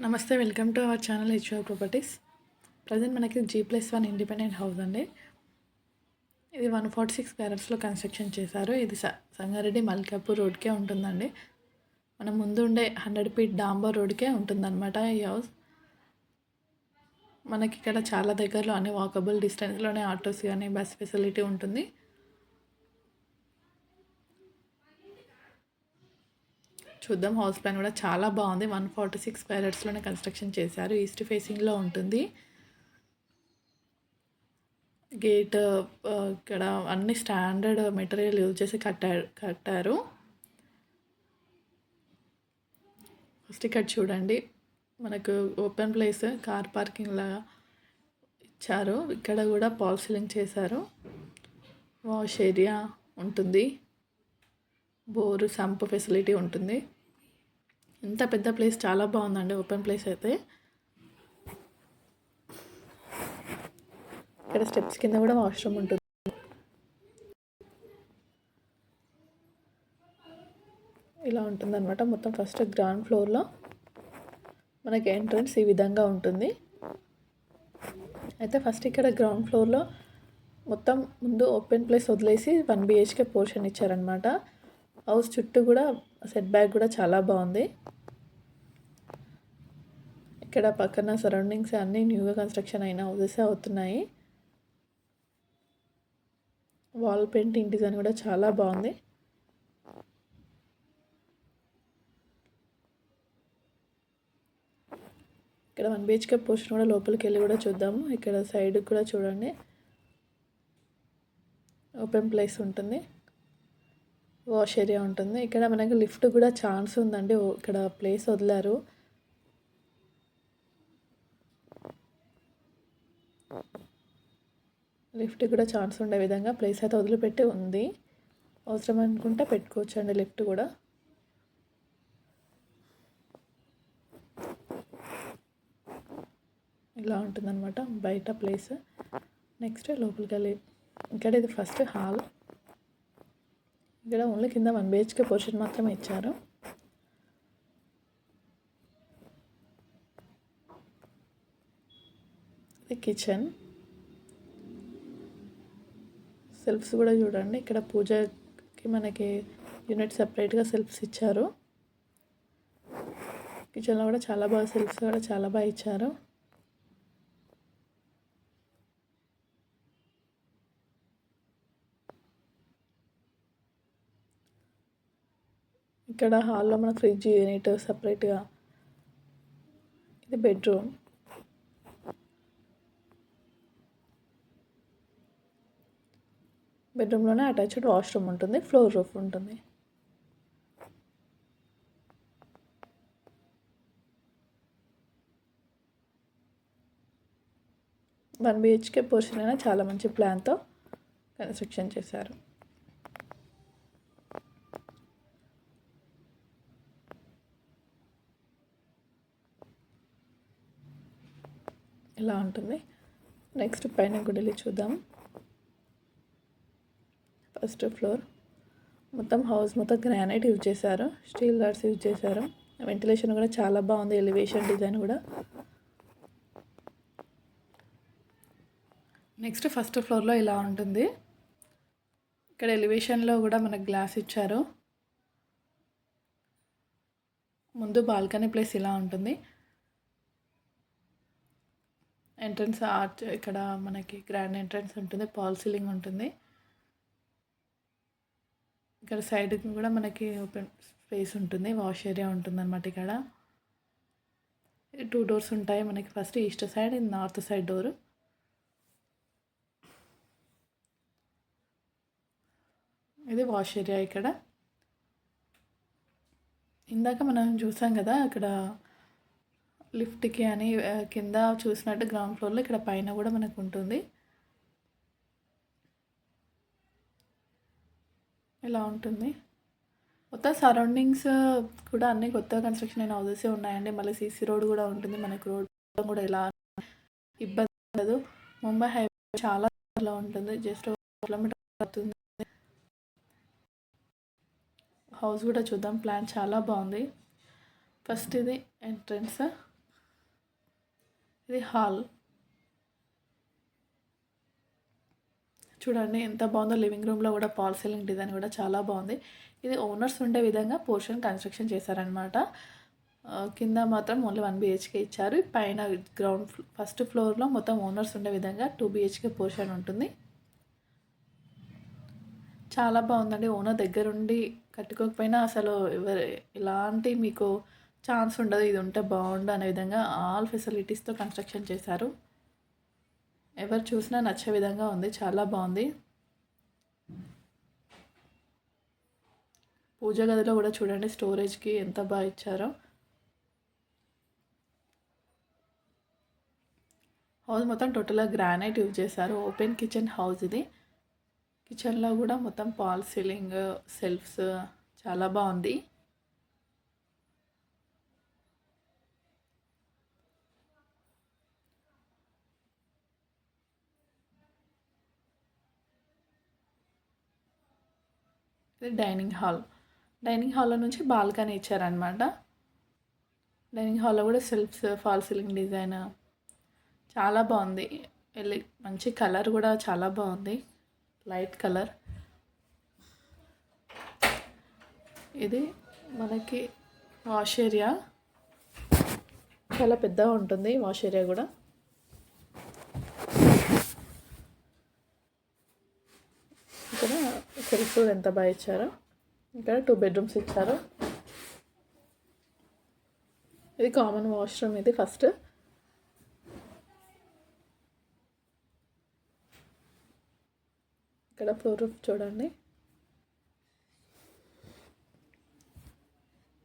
నమస్తే, welcome to our channel HR properties. Present మనకి G+1 independent house అండి. ఇది 146 స్క్వేర్స్లో కన్స్ట్రక్షన్ చేశారు. ఇది సంగారెడ్డి మల్కాపూర్ రోడ్కే ఉంటుందండి. మన ముందు ఉండే 100 ఫీట్ డాంబర్ రోడ్కే ఉంటుందన్నమాట ఈ హౌస్. మనకి ఇక్కడ చాలా దగ్గరలో అన్ని వాకబుల్ డిస్టెన్స్లోనే ఆటోస్ కానీ బస్ ఫెసిలిటీ ఉంటుంది. చూద్దాం, హౌస్ ప్లాన్ కూడా చాలా బాగుంది. 146 స్క్వేర్స్లోనే కన్స్ట్రక్షన్ చేశారు. ఈస్ట్ ఫేసింగ్లో ఉంటుంది. గేట్ ఇక్కడ అన్ని స్టాండర్డ్ మెటీరియల్ యూజ్ చేసి కట్టారు. ఫస్ట్ ఇక్కడ చూడండి, మనకు ఓపెన్ ప్లేస్ కార్ పార్కింగ్ లాగా ఇచ్చారు. ఇక్కడ కూడా పాల్ సీలింగ్ చేశారు. వాష్ ఏరియా ఉంటుంది, బోరు సంప్ ఫెసిలిటీ ఉంటుంది. ఇంత పెద్ద ప్లేస్ చాలా బాగుందండి. ఓపెన్ ప్లేస్ అయితే ఇక్కడ స్టెప్స్ కింద కూడా వాష్రూమ్ ఉంటుంది. ఇలా ఉంటుంది అనమాట. మొత్తం ఫస్ట్ గ్రౌండ్ ఫ్లోర్లో మనకి ఎంట్రన్స్ ఈ విధంగా ఉంటుంది. అయితే ఫస్ట్ ఇక్కడ గ్రౌండ్ ఫ్లోర్లో మొత్తం ముందు ఓపెన్ ప్లేస్ వదిలేసి 1 BHK పోర్షన్ ఇచ్చారనమాట. హౌస్ చుట్టూ కూడా సెట్ బ్యాక్ కూడా చాలా బాగుంది. ఇక్కడ పక్కన సరౌండింగ్స్ అన్నీ న్యూగా కన్స్ట్రక్షన్ అయిన హౌసెస్ అవుతున్నాయి. వాల్ పెయింటింగ్ డిజైన్ కూడా చాలా బాగుంది. ఇక్కడ 1 BHK పోర్షన్ కూడా లోపలికి వెళ్ళి కూడా చూద్దాము. ఇక్కడ సైడ్ కూడా చూడండి, ఓపెన్ ప్లేస్ ఉంటుంది, వాష్ ఏరియా ఉంటుంది. ఇక్కడ మనకి లిఫ్ట్ కూడా ఛాన్స్ ఉందండి. ఇక్కడ ప్లేస్ వదిలారు. లిఫ్ట్ కూడా ఛాన్స్ ఉండే విధంగా ప్లేస్ అయితే వదిలిపెట్టి ఉంది. అవసరం అనుకుంటే పెట్టుకోవచ్చు అండి లిఫ్ట్ కూడా. ఇలా ఉంటుందన్నమాట బయట ప్లేస్. నెక్స్ట్ లోపలికి వెళ్ళి ఇక్కడ ఇది ఫస్ట్ హాల్. ఇక్కడ ఓన్లీ కింద 1 BHK పోర్షన్ మాత్రమే ఇచ్చారు. ఇది కిచెన్. సెల్ఫ్స్ కూడా చూడండి, ఇక్కడ పూజకి మనకి యూనిట్ సపరేట్గా సెల్ఫ్స్ ఇచ్చారు. కిచెన్లో కూడా చాలా బాగా సెల్ఫ్స్ కూడా చాలా బాగా ఇచ్చారు. ఇక్కడ హాల్లో మన ఫ్రిడ్జ్ యూనిట్ సపరేట్గా. ఇది బెడ్రూమ్. బెడ్రూమ్లోనే అటాచ్డ్ వాష్రూమ్ ఉంటుంది, ఫ్లోర్ రూఫ్ ఉంటుంది. వన్ BHK పోర్షన్ అయినా చాలా మంచి ప్లాన్తో కన్స్ట్రక్షన్ చేశారు. ఇలా ఉంటుంది. నెక్స్ట్ పైన గుడిలి చూద్దాం. ఫస్ట్ ఫ్లోర్ మొత్తం హౌస్ మొత్తం గ్రానైట్ యూజ్ చేశారు, స్టీల్ రాడ్స్ యూజ్ చేశారు. వెంటిలేషన్ కూడా చాలా బాగుంది. ఎలివేషన్ డిజైన్ కూడా. నెక్స్ట్ ఫస్ట్ ఫ్లోర్లో ఇలా ఉంటుంది. ఇక్కడ ఎలివేషన్లో కూడా మనకు గ్లాస్ ఇచ్చారు. ముందు బాల్కనీ ప్లేస్ ఇలా ఉంటుంది. ఎంట్రన్స్ ఆర్చ్, ఇక్కడ మనకి గ్రాండ్ ఎంట్రన్స్ ఉంటుంది, పాల్ సీలింగ్ ఉంటుంది. ఇక్కడ సైడ్ కూడా మనకి ఓపెన్ స్పేస్ ఉంటుంది, వాష్ ఏరియా ఉంటుంది అనమాట. ఇక్కడ 2 డోర్స్ ఉంటాయి మనకి. ఫస్ట్ ఈస్ట్ సైడ్, ఇది నార్త్ సైడ్ డోరు. ఇది వాష్ ఏరియా. ఇక్కడ ఇందాక మనం చూసాం కదా, అక్కడ లిఫ్ట్కి అని కింద చూసినట్టు గ్రౌండ్ ఫ్లోర్లో ఇక్కడ పైన కూడా మనకు ఉంటుంది. ఇలా ఉంటుంది. మొత్తం సరౌండింగ్స్ కూడా అన్నీ కొత్తగా కన్స్ట్రక్షన్ అయిన హౌసెస్ ఉన్నాయండి. మళ్ళీ CC రోడ్ కూడా ఉంటుంది మనకు. రోడ్ కూడా ఎలా ఇబ్బంది ఉండదు. ముంబై హైవే చాలా ఉంటుంది, జస్ట్ 1 కిలోమీటర్ అవుతుంది. హౌస్ కూడా చూద్దాం. ప్లాన్ చాలా బాగుంది. ఫస్ట్ ఇది ఎంట్రన్స్. ఇది హాల్ చూడండి ఎంత బాగుందో. లివింగ్ రూమ్లో కూడా ఫాల్ సీలింగ్ డిజైన్ కూడా చాలా బాగుంది. ఇది ఓనర్స్ ఉండే విధంగా పోర్షన్ కన్స్ట్రక్షన్ చేశారనమాట. కింద మాత్రం ఓన్లీ 1 BHK ఇచ్చారు. పైన ఫస్ట్ ఫ్లోర్లో మొత్తం ఓనర్స్ ఉండే విధంగా 2 BHK పోర్షన్ ఉంటుంది. చాలా బాగుందండి. ఓనర్ దగ్గరుండి కట్టుకోకపోయినా అసలు ఎలాంటి మీకు ఛాన్స్ ఉండదు, ఇది ఉంటే బాగుండు అనే విధంగా ఆల్ ఫెసిలిటీస్తో కన్స్ట్రక్షన్ చేశారు. ఎవరు చూసినా నచ్చే విధంగా ఉంది. చాలా బాగుంది. పూజ గదిలో కూడా చూడండి స్టోరేజ్కి ఎంత బాగా ఇచ్చారో. హౌస్ మొత్తం టోటల్గా గ్రానైట్ యూజ్ చేశారు. ఓపెన్ కిచెన్ హౌస్ ఇది. కిచెన్లో కూడా మొత్తం ఫాల్ సీలింగ్, సెల్ఫ్స్ చాలా బాగుంది. ఇది డైనింగ్ హాల్లో నుంచి బాల్కనీ ఇచ్చారనమాట. డైనింగ్ హాల్లో కూడా సెల్ఫ్స్, ఫాల్ సీలింగ్ డిజైన్ చాలా బాగుంది. మంచి కలర్ కూడా చాలా బాగుంది, లైట్ కలర్. ఇది మనకి వాష్ ఏరియా చాలా పెద్దగా ఉంటుంది. వాష్ ఏరియా కూడా ఇక్కడ సెల్ఫ్ ఎంత బాగా ఇచ్చారో. ఇక్కడ 2 బెడ్రూమ్స్ ఇచ్చారు. ఇది కామన్ వాష్రూమ్. ఇది ఫస్ట్ ఇక్కడ ఫ్లోర్ రూఫ్ చూడండి.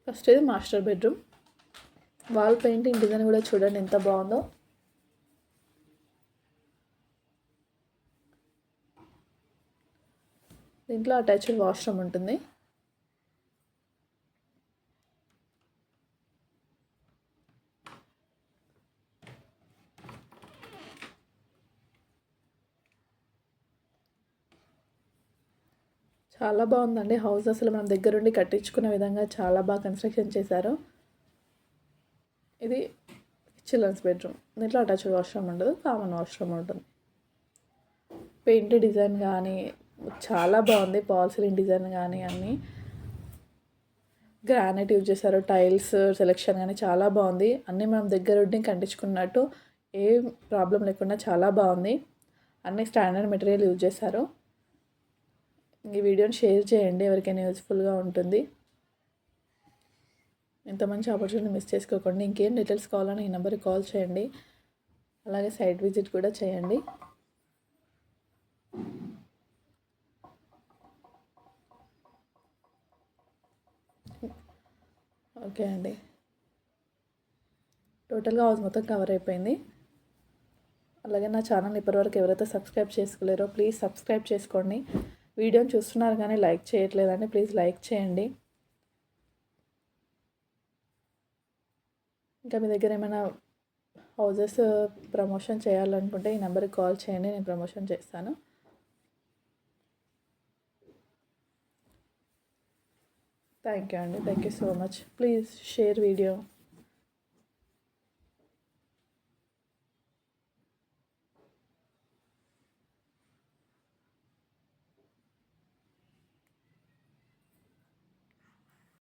ఫస్ట్ ఇది master bedroom. Wall painting design కూడా చూడండి ఎంత బాగుందో. దీంట్లో అటాచ్డ్ వాష్రూమ్ ఉంటుంది. చాలా బాగుందండి హౌస్. అసలు మనం దగ్గరుండి కట్టించుకునే విధంగా చాలా బాగా కన్స్ట్రక్షన్ చేశారు. ఇది చిల్డ్రన్స్ బెడ్రూమ్. దీంట్లో అటాచ్డ్ వాష్రూమ్ ఉండదు, కామన్ వాష్రూమ్ ఉంటుంది. పెయింట్ డిజైన్ కానీ చాలా బాగుంది. ఫాల్ సీలింగ్ డిజైన్ కానీ అన్నీ గ్రానైట్ యూజ్ చేశారు. టైల్స్ సెలెక్షన్ కానీ చాలా బాగుంది. అన్నీ మనం దగ్గరుండి కట్టించుకున్నట్టు ఏం ప్రాబ్లం లేకుండా చాలా బాగుంది. అన్నీ స్టాండర్డ్ మెటీరియల్ యూజ్ చేశారు. ఈ వీడియోని షేర్ చేయండి, ఎవరికైనా యూజ్ఫుల్గా ఉంటుంది. ఇంత మంచి ఆపర్చునిటీ మిస్ చేసుకోకండి. ఇంకేం డీటెయిల్స్ కావాలని ఈ నెంబర్కి కాల్ చేయండి. అలాగే సైట్ విజిట్ కూడా చేయండి. ఓకే అండి. టోటల్గా హౌస్ మొత్తం కవర్ అయిపోయింది. అలాగే నా ఛానల్ ఇప్పటివరకు ఎవరైతే సబ్స్క్రైబ్ చేసుకోలేరో ప్లీజ్ సబ్స్క్రైబ్ చేసుకోండి. వీడియోని చూస్తున్నారు కానీ లైక్ చేయట్లేదండి, ప్లీజ్ లైక్ చేయండి. ఇంకా మీ దగ్గర ఏమైనా హౌజెస్ ప్రమోషన్ చేయాలనుకుంటే ఈ నెంబర్కి కాల్ చేయండి, నేను ప్రమోషన్ చేస్తాను. థ్యాంక్ యూ అండి. Thank you so much. Please share video.